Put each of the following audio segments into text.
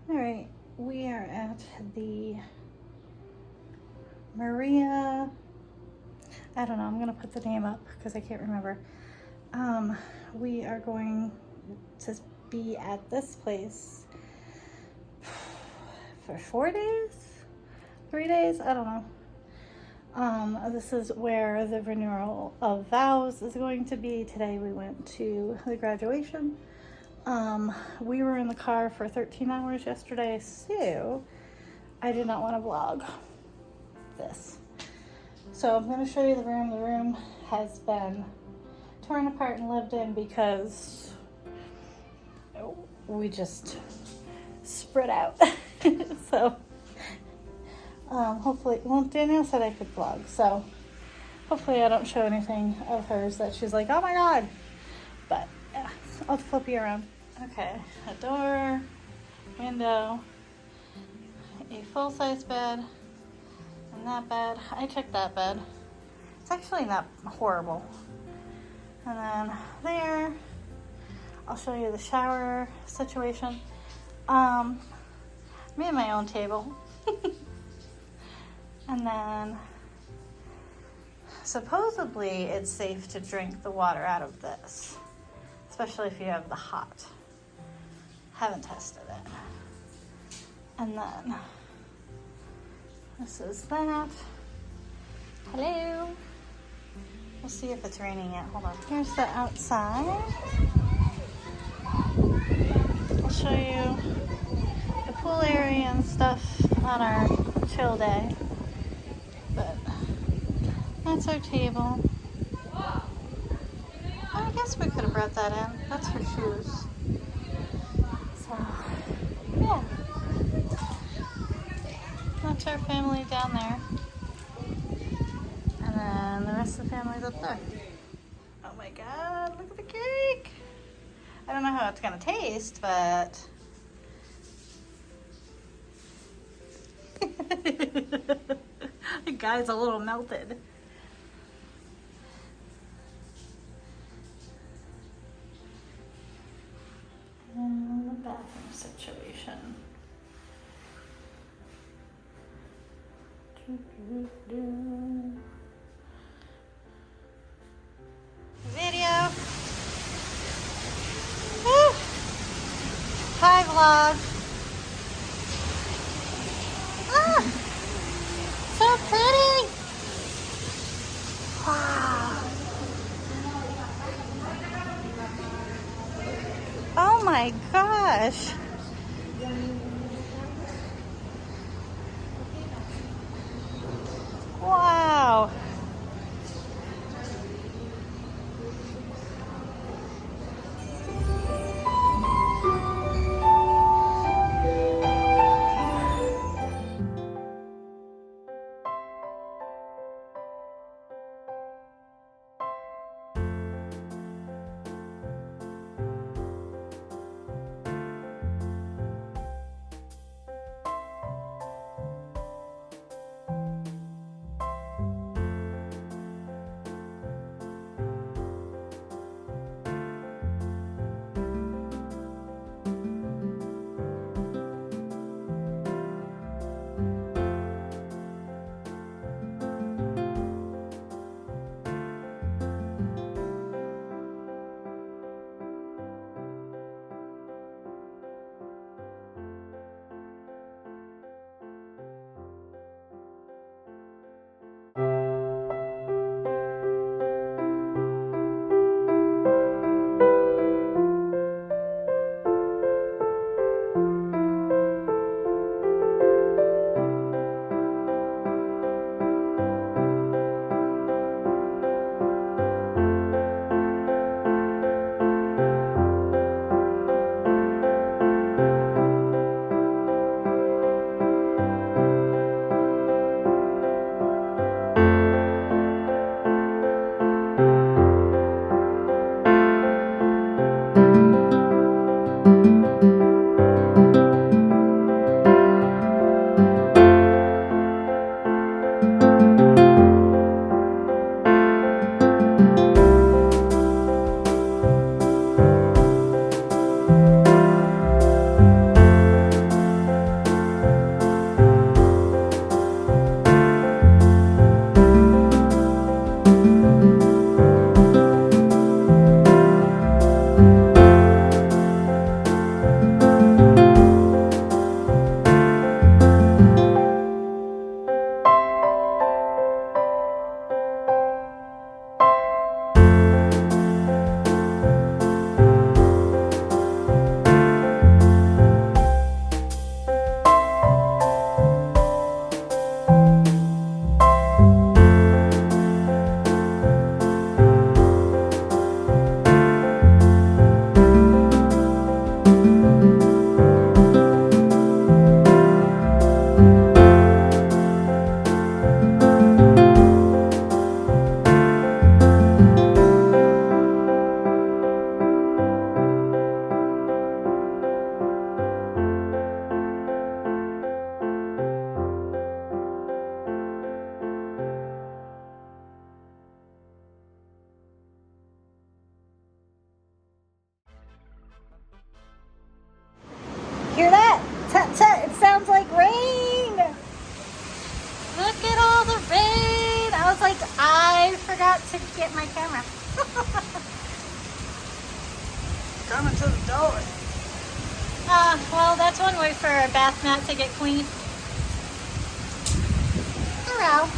All right, we are at the Maria. I don't know. I'm gonna put the name up because I can't remember. We are going to be at this place for 4 days, 3 days. I don't know. This is where the renewal of vows is going to be. Today we went to the graduation. We were in the car for 13 hours yesterday, so I did not want to vlog this. So I'm going to show you the room. The room has been torn apart and lived in because we just spread out. So hopefully, well, Danielle said I could vlog, so hopefully I don't show anything of hers that she's like, oh my god. But yeah, I'll flip you around. Okay, a door, window, a full-size bed, and that bed. I checked that bed. It's actually not horrible. And then there, I'll show you the shower situation. Made my own table. And then supposedly it's safe to drink the water out of this, especially if you have the hot. Haven't tested it. And then this is that. Hello. We'll see if it's raining yet. Hold on. Here's the outside. I'll show you the pool area and stuff on our chill day. But that's our table. I guess we could have brought that in. That's for shoes. So, yeah. That's our family down there. And then the rest of the family's up there. Oh my god, look at the cake! I don't know how it's gonna taste, but... The guy's a little melted. And the bathroom situation. Video. Woo. Hi vlog. Ah, so pretty. Wow. Oh my gosh. Wow. I forgot to get my camera. Coming to the door. Well, that's one way for a bath mat to get clean. Hello.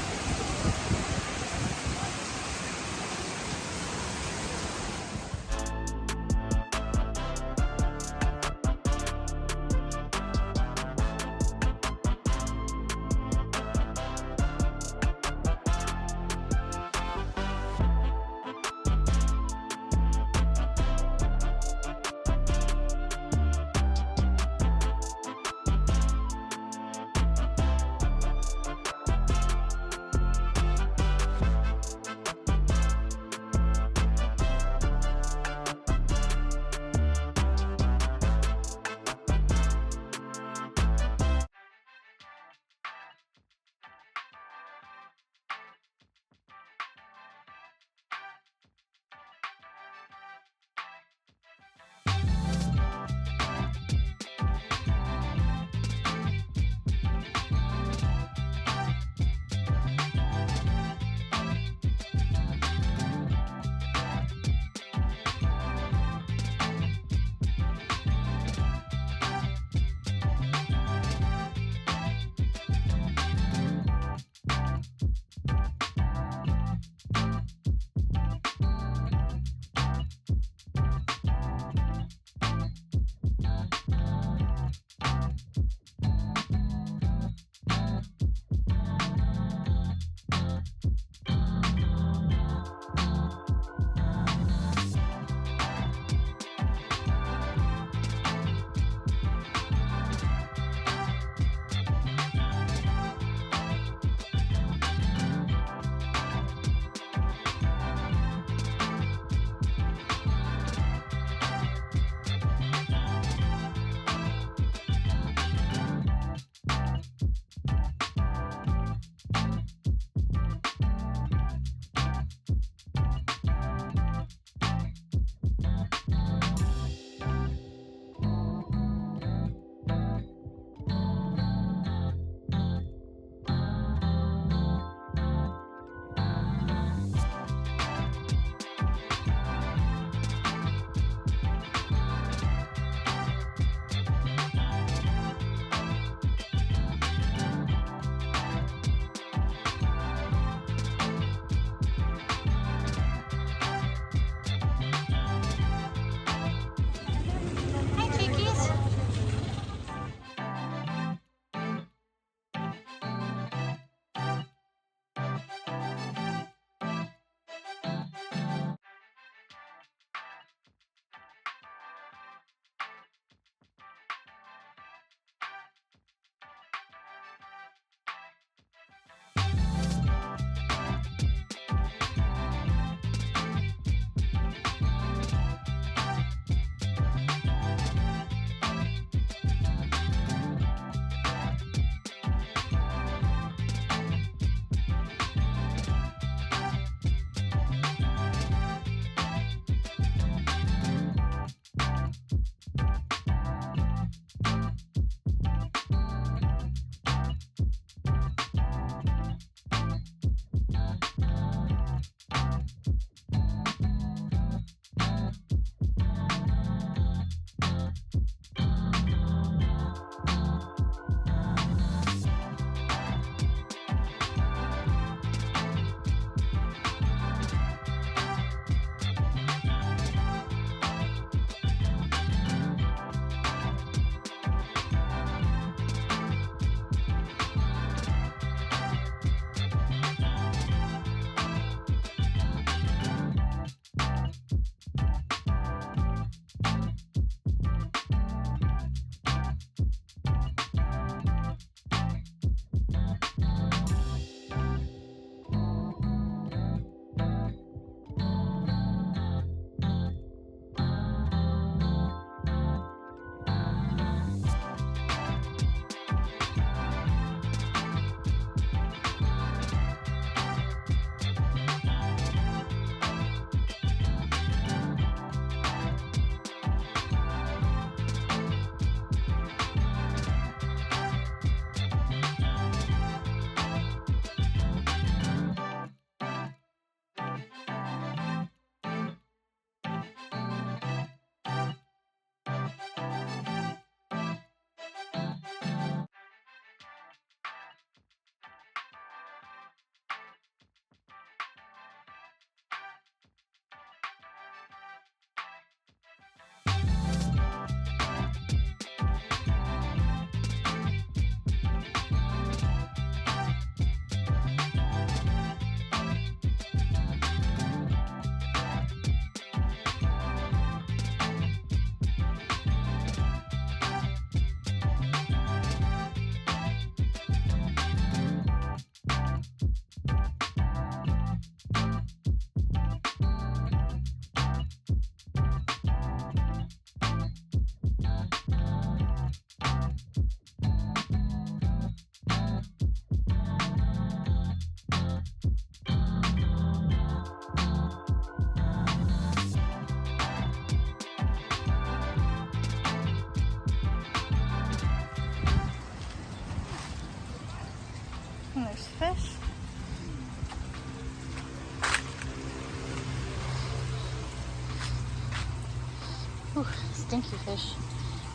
stinky fish.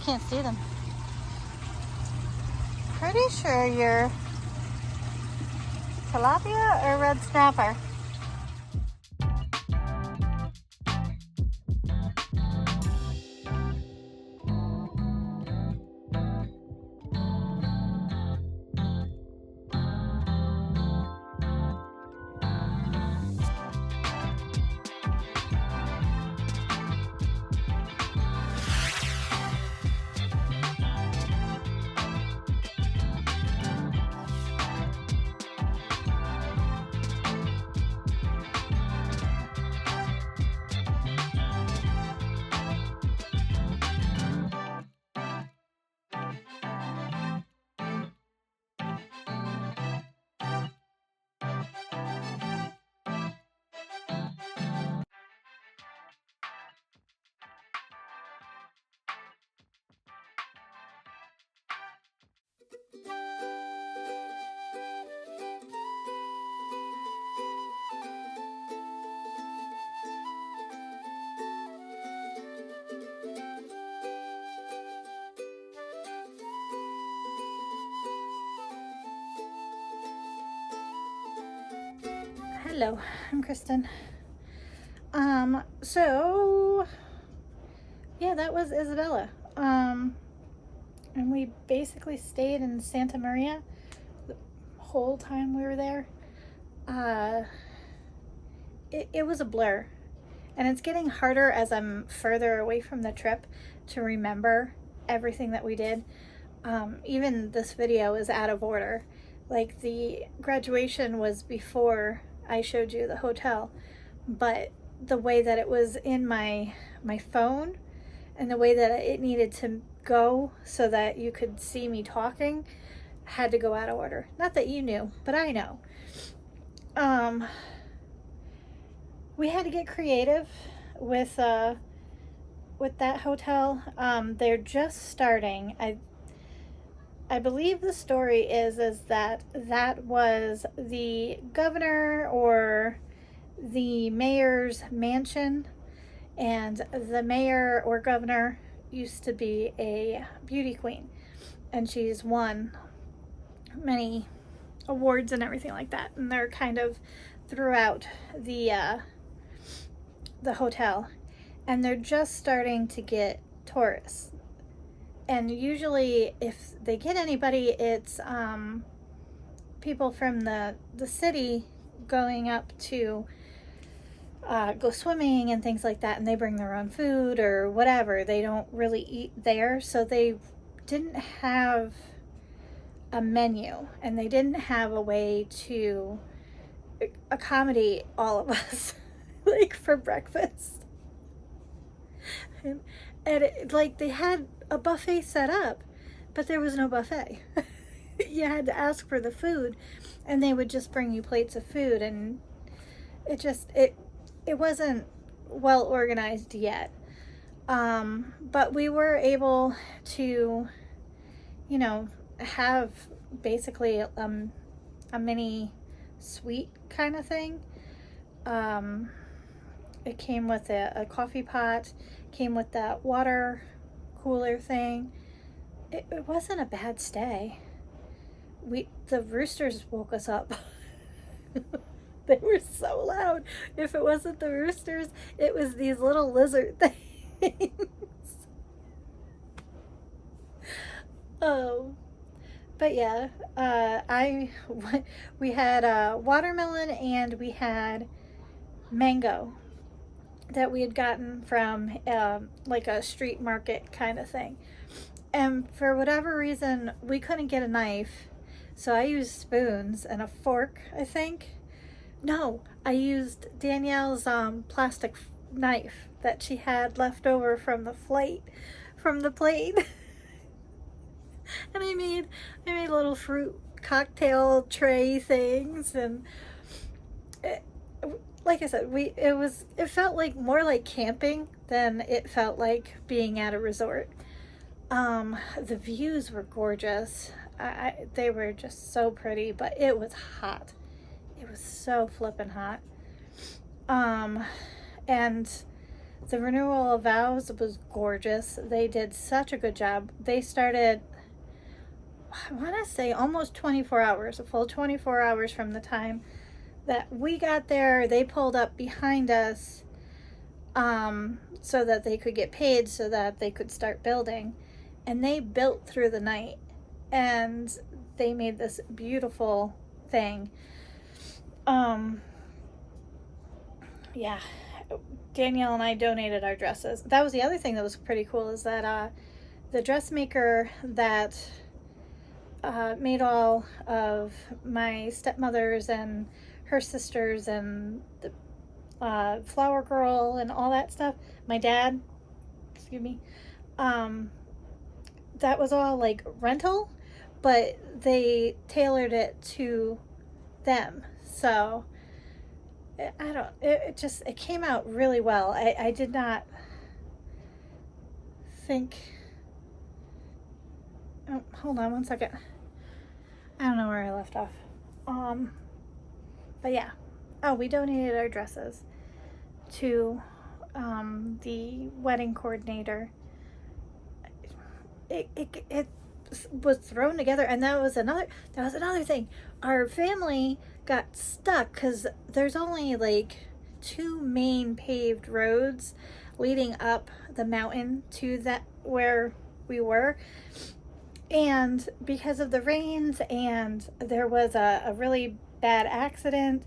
Can't see them. Pretty sure you're tilapia or red snapper. Hello, I'm Kristen. So yeah, that was Isabella. And we basically stayed in Santa Maria the whole time we were there. It was a blur, and it's getting harder as I'm further away from the trip to remember everything that we did. Even this video is out of order. Like, the graduation was before I showed you the hotel, but the way that it was in my phone and the way that it needed to go so that you could see me talking had to go out of order. Not that you knew, but I know. We had to get creative with that hotel. They're just starting. I believe the story is that was the governor or the mayor's mansion, and the mayor or governor used to be a beauty queen, and she's won many awards and everything like that, and they're kind of throughout the hotel, and they're just starting to get tourists. And usually if they get anybody, it's people from the city going up to go swimming and things like that, and they bring their own food or whatever. They don't really eat there, so they didn't have a menu, and they didn't have a way to accommodate all of us like for breakfast. And like, they had a buffet set up, but there was no buffet. You had to ask for the food, and they would just bring you plates of food, and it wasn't well organized yet. But we were able to, have basically a mini suite kind of thing. It came with a coffee pot, came with that water cooler thing. It wasn't a bad stay. The roosters woke us up. They were so loud. If it wasn't the roosters, it was these little lizard things. Oh, but yeah, we had watermelon, and we had mango that we had gotten from like a street market kind of thing. And for whatever reason, we couldn't get a knife, so I used spoons and a fork, I think. No, I used Danielle's plastic knife that she had left over from the plate. And I made little fruit cocktail tray things, and like I said, it felt like more like camping than it felt like being at a resort. The views were gorgeous. They were just so pretty, but it was hot. It was so flippin' hot. And The renewal of vows was gorgeous. They did such a good job. They started, I want to say, almost 24 hours, a full 24 hours from the time that we got there. They pulled up behind us so that they could get paid, so that they could start building. And they built through the night. And they made this beautiful thing. Yeah. Danielle and I donated our dresses. That was the other thing that was pretty cool, is that the dressmaker that made all of my stepmothers and her sisters and the flower girl and all that stuff, my dad, excuse me, that was all like rental, but they tailored it to them. So it came out really well. I did not think, oh, hold on one second. I don't know where I left off. But yeah. Oh, we donated our dresses to the wedding coordinator. It was thrown together, and that was another thing. Our family got stuck because there's only like 2 main paved roads leading up the mountain to that where we were, and because of the rains, and there was a really bad accident,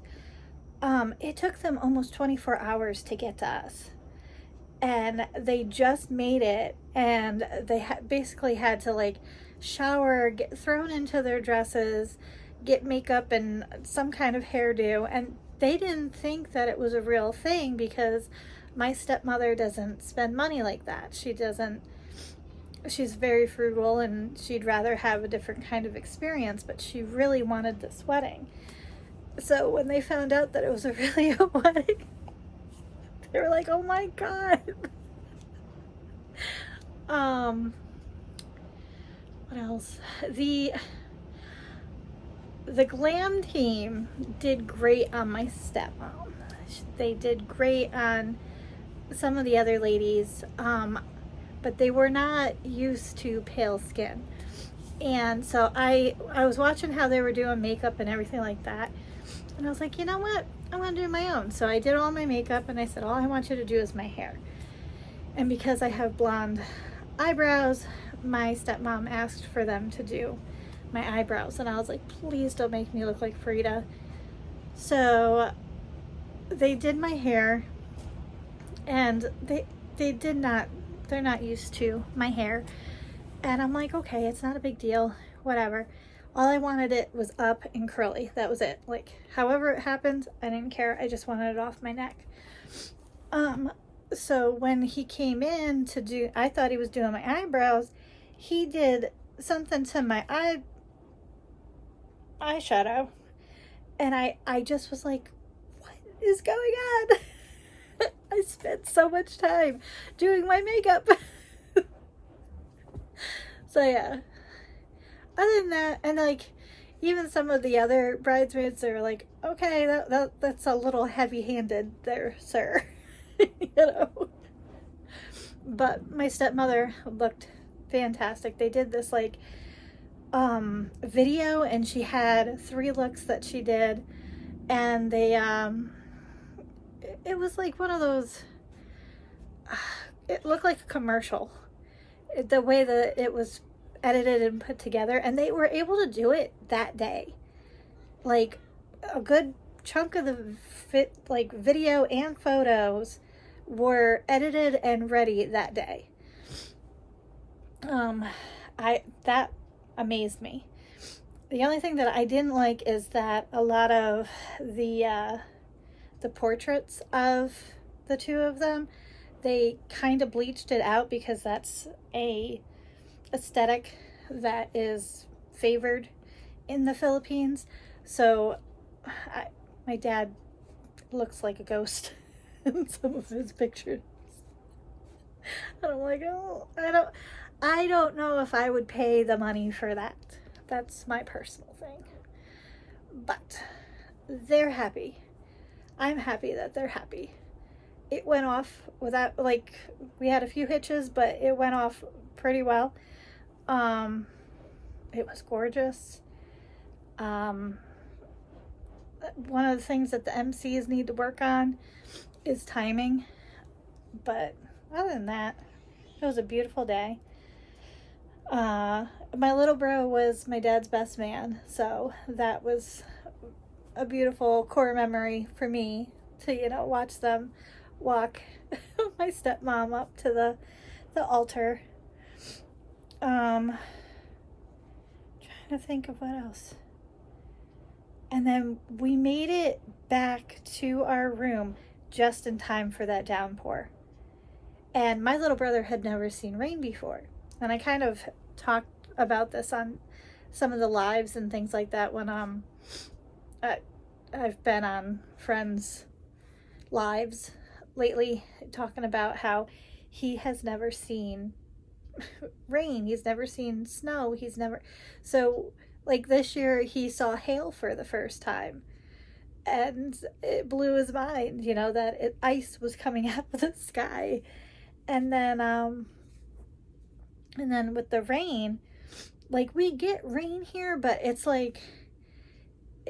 it took them almost 24 hours to get to us. And they just made it, and they basically had to like shower, get thrown into their dresses, get makeup and some kind of hairdo. And they didn't think that it was a real thing, because my stepmother doesn't spend money like that. She's very frugal, and she'd rather have a different kind of experience, but she really wanted this wedding. So when they found out that it was really a wedding, they were like, oh my God. What else? The glam team did great on my stepmom. They did great on some of the other ladies, but they were not used to pale skin. And so I was watching how they were doing makeup and everything like that. And I was like, you know what? I'm going to do my own. So I did all my makeup, and I said, all I want you to do is my hair. And because I have blonde eyebrows, my stepmom asked for them to do my eyebrows. And I was like, please don't make me look like Frida. So they did my hair, and they're not used to my hair. And I'm like, okay, it's not a big deal, whatever. All I wanted it was up and curly. That was it. Like, however it happened, I didn't care. I just wanted it off my neck. So when he came in to do, I thought he was doing my eyebrows. He did something to my eyeshadow. And I just was like, what is going on? I spent so much time doing my makeup. So yeah. Other than that, and like even some of the other bridesmaids, they were like, okay, that's a little heavy-handed there, sir. You know. But my stepmother looked fantastic. They did this like video, and she had 3 looks that she did, and they it was like one of those, it looked like a commercial, the way that it was edited and put together, and they were able to do it that day. Like a good chunk of the video and photos were edited and ready that day. That amazed me. The only thing that I didn't like is that a lot of the portraits of the 2 of them, they kind of bleached it out, because that's a aesthetic that is favored in the Philippines. So my dad looks like a ghost in some of his pictures. And I'm like, oh, I don't know if I would pay the money for that. That's my personal thing. But they're happy. I'm happy that they're happy. it went off without, like, we had a few hitches, but it went off pretty well. Um, it was gorgeous. Um, one of the things that the MCs need to work on is timing. But other than that, it was a beautiful day. My little bro was my dad's best man, so that was a beautiful core memory for me to, watch them walk my stepmom up to the altar. Trying to think of what else. And then we made it back to our room just in time for that downpour. And my little brother had never seen rain before. And I kind of talked about this on some of the lives and things like that when I've been on friends' lives lately, talking about how he has never seen rain. He's never seen snow. So like this year he saw hail for the first time. And it blew his mind, that ice was coming out of the sky. And then with the rain, like, we get rain here, but it's like,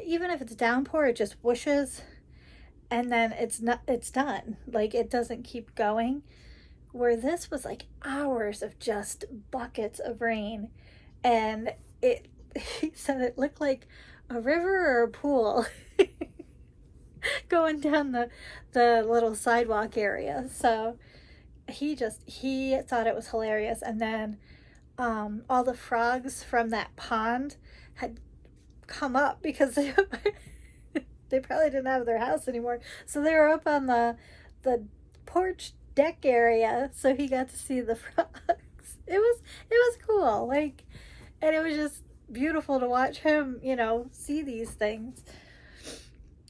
even if it's downpour, it just whooshes, and then it's done. Like, it doesn't keep going. Where this was like hours of just buckets of rain, and he said it looked like a river or a pool going down the little sidewalk area. So he thought it was hilarious. And then all the frogs from that pond had come up because they probably didn't have their house anymore, so they were up on the porch deck area, so he got to see the frogs. It was cool, like, and it was just beautiful to watch him, see these things.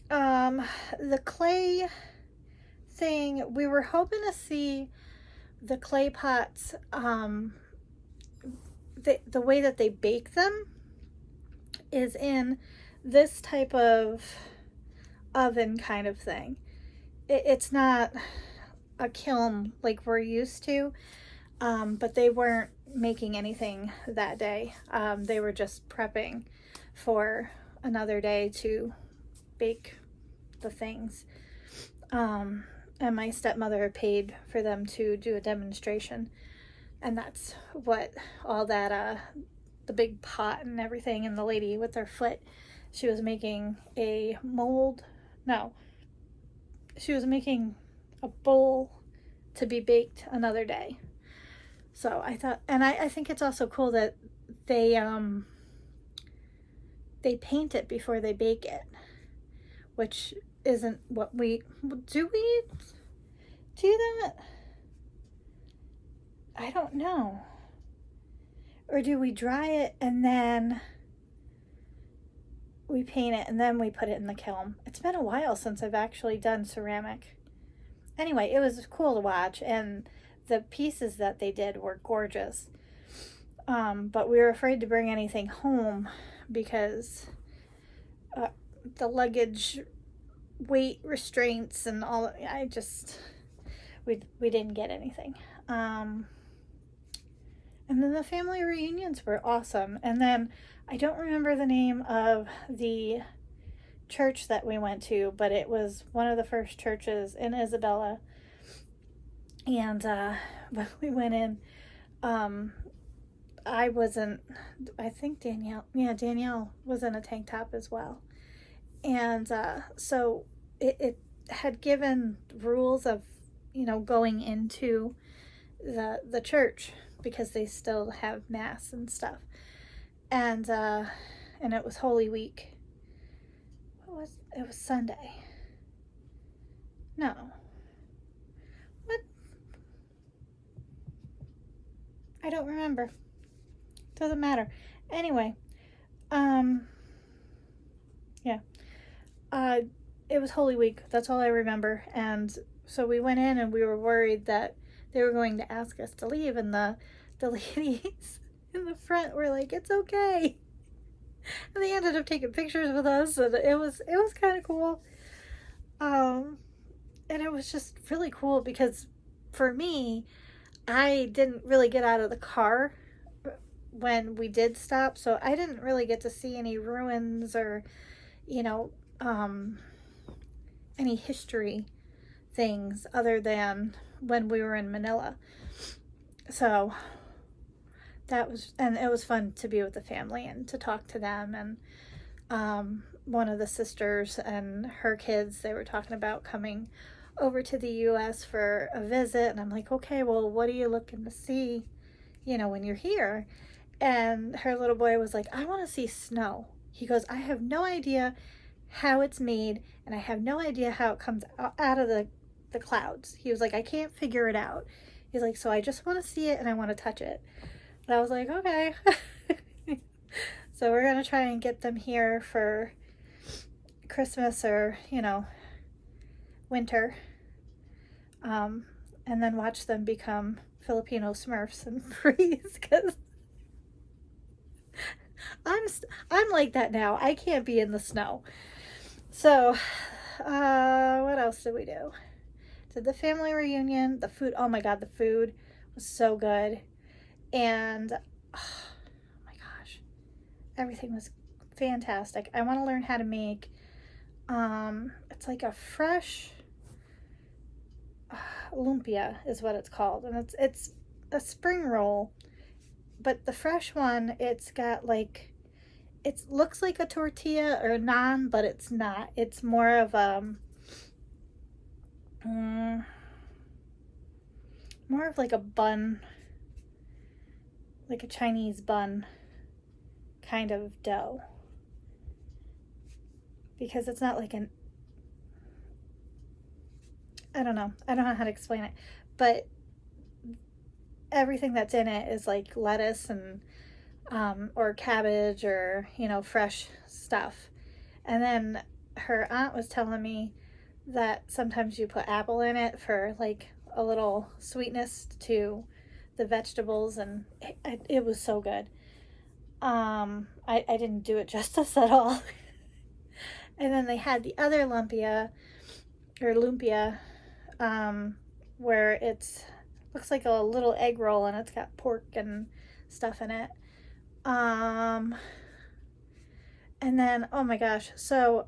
The clay thing, we were hoping to see the clay pots, the way that they bake them is in this type of oven kind of thing. It's not a kiln like we're used to, but they weren't making anything that day. They were just prepping for another day to bake the things. And my stepmother paid for them to do a demonstration, and that's what all that the big pot and everything, and the lady with her foot, she was making a mold. No, she was making a bowl to be baked another day. So I thought, and I think it's also cool that they paint it before they bake it, which isn't what we do. We do that? I don't know. Or do we dry it and then we paint it and then we put it in the kiln? It's been a while since I've actually done ceramic. Anyway, it was cool to watch, and the pieces that they did were gorgeous. But we were afraid to bring anything home because the luggage weight restraints and all. We didn't get anything. And then the family reunions were awesome. And then I don't remember the name of the church that we went to, but it was one of the first churches in Isabella. And when we went in, I think Danielle was in a tank top as well. And so it had given rules of, going into the church, because they still have mass and stuff. And it was Holy Week. It was Sunday. No. What? I don't remember. Doesn't matter. Anyway, yeah. It was Holy Week. That's all I remember. And so we went in and we were worried that they were going to ask us to leave, and the ladies in the front were like, "It's okay." And they ended up taking pictures with us, and it was kind of cool. and it was just really cool because for me, I didn't really get out of the car when we did stop, so I didn't really get to see any ruins or, you know, any history things other than when we were in Manila. So that was, and it was fun to be with the family and to talk to them. And one of the sisters and her kids, they were talking about coming over to the US for a visit. And I'm like, okay, well, what are you looking to see, you know, when you're here? And her little boy was like, I want to see snow. He goes, I have no idea how it's made, and I have no idea how it comes out of the clouds. He was like, I can't figure it out. He's like, so I just want to see it and I want to touch it. And I was like, okay. So we're going to try and get them here for Christmas or, you know, winter. And then watch them become Filipino Smurfs and freeze, because I'm like that now. I can't be in the snow. So, what else did we do? Did the family reunion, the food. Oh my God, the food was so good. And, oh my gosh, everything was fantastic. I want to learn how to make, it's like a fresh lumpia is what it's called. And it's a spring roll, but the fresh one, it's got like, it looks like a tortilla or a naan, but it's not. It's more of more of like a bun, like a Chinese bun kind of dough, because it's not like an, I don't know how to explain it, but everything that's in it is like lettuce and or cabbage or, you know, fresh stuff. And then her aunt was telling me that sometimes you put apple in it for like a little sweetness to the vegetables, and it was so good. I didn't do it justice at all. And then they had the other lumpia, where it's looks like a little egg roll and it's got pork and stuff in it. And then, oh my gosh, so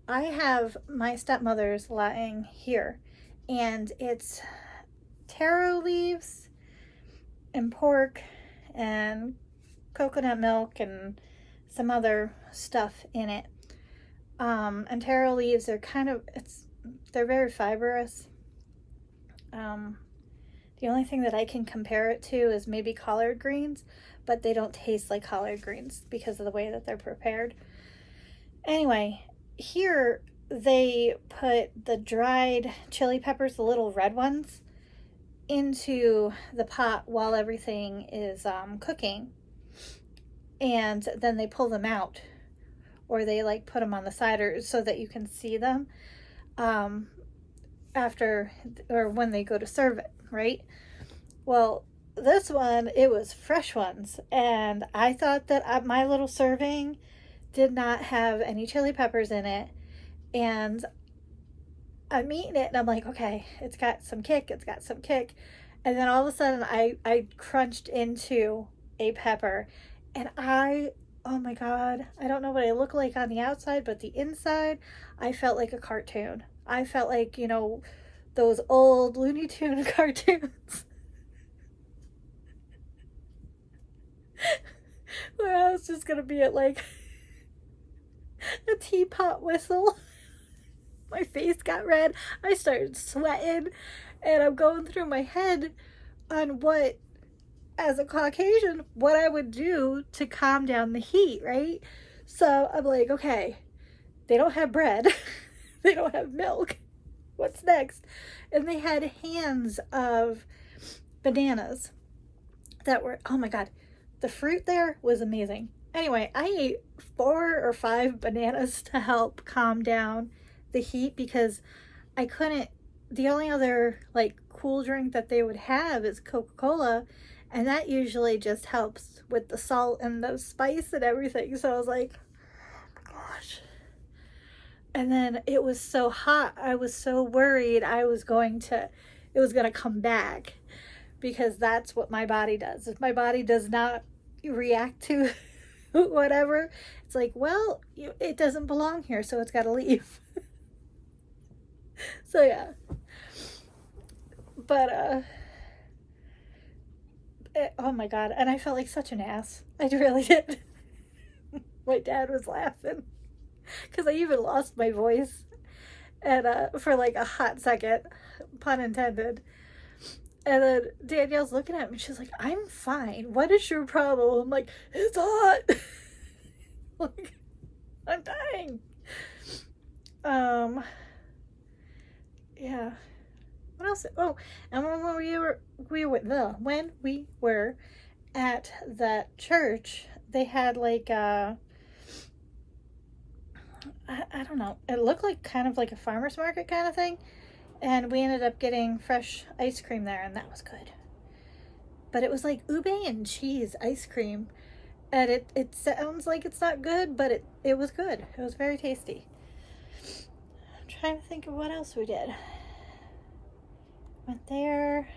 I have my stepmother's lying here, and it's taro leaves and pork and coconut milk and some other stuff in it. And taro leaves are they're very fibrous. The only thing that I can compare it to is maybe collard greens, but they don't taste like collard greens because of the way that they're prepared. Anyway, here they put the dried chili peppers, the little red ones, into the pot while everything is cooking, and then they pull them out, or they like put them on the side, or so that you can see them after or when they go to serve it, right? Well, this one, it was fresh ones, and I thought that my little serving did not have any chili peppers in it, and I'm eating it and I'm like, okay, it's got some kick, and then all of a sudden I crunched into a pepper, and oh my God, I don't know what I look like on the outside, but the inside, I felt like a cartoon. I felt like, you know, those old Looney Tune cartoons where I was just gonna be at like a teapot whistle. My face got red. I started sweating, and I'm going through my head on what, as a Caucasian, what I would do to calm down the heat, right? So I'm like, okay, they don't have bread. They don't have milk. What's next? And they had hands of bananas that were, oh my God, the fruit there was amazing. Anyway, I ate 4 or 5 bananas to help calm down the heat, because I couldn't, the only other like cool drink that they would have is Coca-Cola, and that usually just helps with the salt and the spice and everything. So I was like, oh my gosh. And then it was so hot. I was so worried it was going to come back, because that's what my body does. If my body does not react to whatever, it's like, well, it doesn't belong here, so it's got to leave. So yeah. But oh my god, and I felt like such an ass. I really did. My dad was laughing because I even lost my voice, and for like a hot second, pun intended. And then Danielle's looking at me. She's like, "I'm fine. What is your problem?" I'm like, "It's hot." Like, I'm dying. Yeah. What else? Oh, and when we were at that church, they had like I don't know. It looked like kind of like a farmer's market kind of thing. And we ended up getting fresh ice cream there, and that was good. But it was like ube and cheese ice cream. And it sounds like it's not good, but it was good. It was very tasty. I'm trying to think of what else we did. Went there.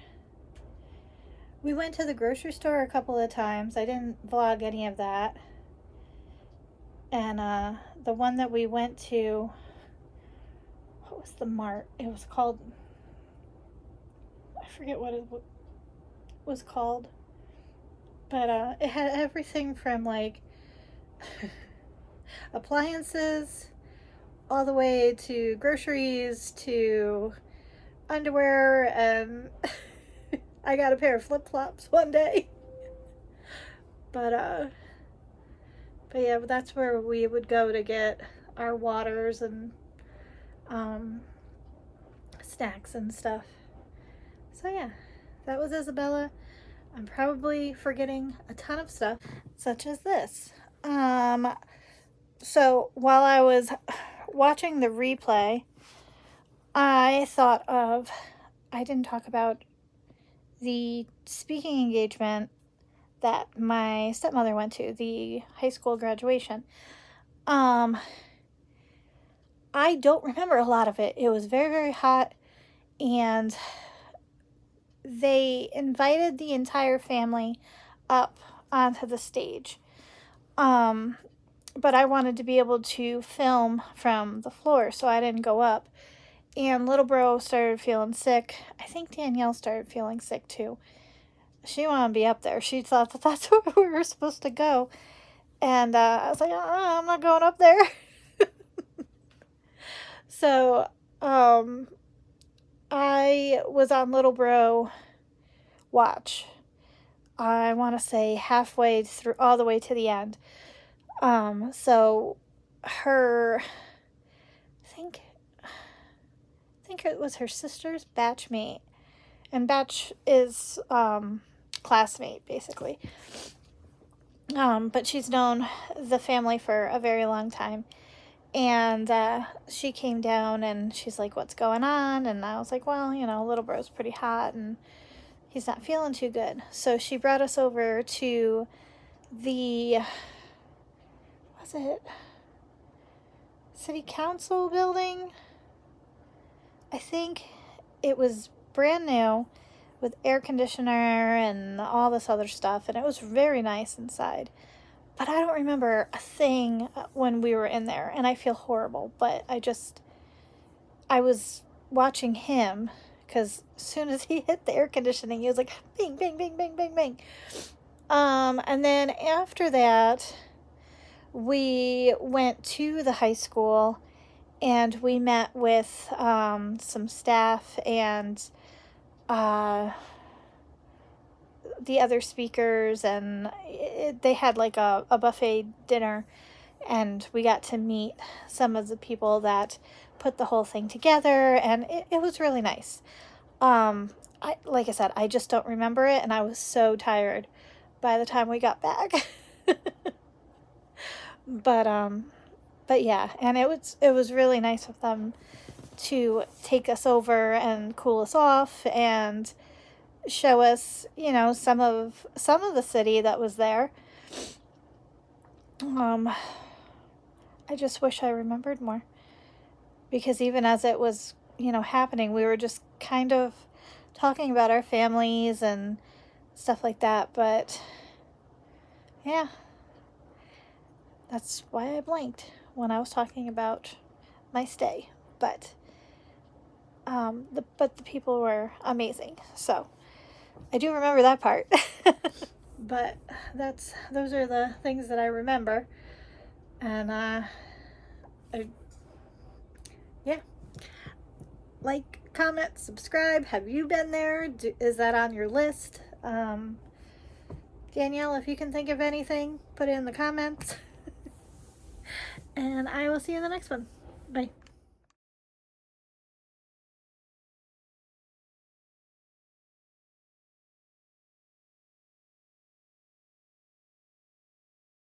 We went to the grocery store a couple of times. I didn't vlog any of that. And the one that we went to, what was the mart? It was called, I forget what it was called. But it had everything from like appliances all the way to groceries to underwear, and I got a pair of flip-flops one day. But yeah, that's where we would go to get our waters and snacks and stuff. So yeah, that was Isabella. I'm probably forgetting a ton of stuff, such as this. So while I was watching the replay, I didn't talk about the speaking engagement that my stepmother went to, the high school graduation. I don't remember a lot of it. It was very, very hot, and they invited the entire family up onto the stage. But I wanted to be able to film from the floor, so I didn't go up. And little bro started feeling sick. I think Danielle started feeling sick too. She wanted to be up there. She thought that that's where we were supposed to go. And I was like, I'm not going up there. So I was on little bro watch. I want to say halfway through, all the way to the end. So her, I think it was her sister's batchmate, and batch is classmate basically. But she's known the family for a very long time, and she came down and she's like, "What's going on?" And I was like, "Well, little bro's pretty hot and he's not feeling too good." So she brought us over to the, was it city council building? I think it was brand new with air conditioner and all this other stuff, and it was very nice inside. But I don't remember a thing when we were in there, and I feel horrible, but I was watching him, because as soon as he hit the air conditioning, he was like, bing, bing, bing, bing, bing, bing. And then after that, we went to the high school, and we met with some staff and the other speakers, and they had like a buffet dinner, and we got to meet some of the people that put the whole thing together, and it was really nice. Like I said, I just don't remember it, and I was so tired by the time we got back. But yeah, and it was really nice of them to take us over and cool us off and show us, some of the city that was there. I just wish I remembered more. because even as it was, happening, we were just kind of talking about our families and stuff like that. But yeah, that's why I blanked when I was talking about my stay. But the people were amazing, so I do remember that part. But those are the things that I remember, and yeah, like, comment, subscribe. Have you been there? Is that on your list? Danielle, if you can think of anything, put it in the comments. And I will see you in the next one. Bye.